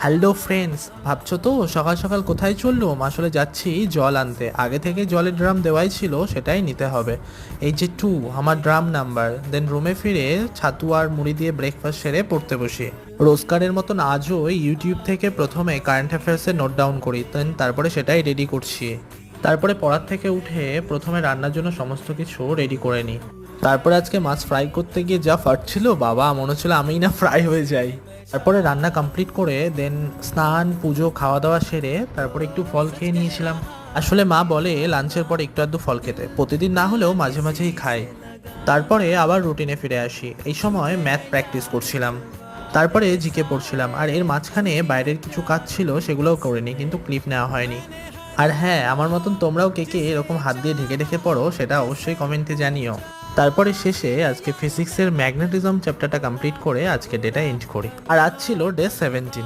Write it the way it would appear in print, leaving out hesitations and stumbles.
Hello friends, ভাবছো তো সকাল সকাল কোথায় চললুম? আসলে যাচ্ছি জল আনতে। আগে থেকে জলের ড্রাম দেওয়াই ছিল, সেটাই নিতে হবে। এই যে 2 আমার ড্রাম নাম্বার। দেন রুমে ফিরে ছাতু আর মুড়ি দিয়ে ব্রেকফাস্ট সেরে পড়তে বসি। রোজকারের মতন আজও ইউটিউব থেকে প্রথমে কারেন্ট অ্যাফেয়ার্সের নোট ডাউন করি, দেন তারপরে সেটাই রেডি করছি। তারপরে পড়ার থেকে উঠে প্রথমে রান্নার জন্য সমস্ত কিছু রেডি করে নিই। তারপরে আজকে মাছ ফ্রাই করতে গিয়ে যা ফাটছিল বাবা, মনে হচ্ছিল আমিই না ফ্রাই হয়ে যাই। তারপরে রান্না কমপ্লিট করে দেন স্নান পুজো খাওয়া দাওয়া সেরে তারপরে একটু ফল খেয়ে নিয়েছিলাম। আসলে মা বলে লাঞ্চের পর একটু আধটু ফল খেতে, প্রতিদিন না হলেও মাঝে মাঝেই খাই। তারপরে আবার রুটিনে ফিরে আসি। এই সময় ম্যাথ প্র্যাকটিস করছিলাম, তারপরে জিকে পড়ছিলাম, আর এর মাঝখানে বাইরের কিছু কাজ ছিল সেগুলোও করিনি, কিন্তু ক্লিপ নেওয়া হয়নি। আর হ্যাঁ, আমার মতন তোমরাও কে কে এরকম হাত দিয়ে ঢেকে ঢেকে পড়ো সেটা অবশ্যই কমেন্টে জানিও। তারপরে শেষে আজকে ফিজিক্সের ম্যাগনেটিজম চ্যাপ্টারটা কমপ্লিট করে আজকে ডেটা এন্ড করি। আর আজ ছিল ডে 17।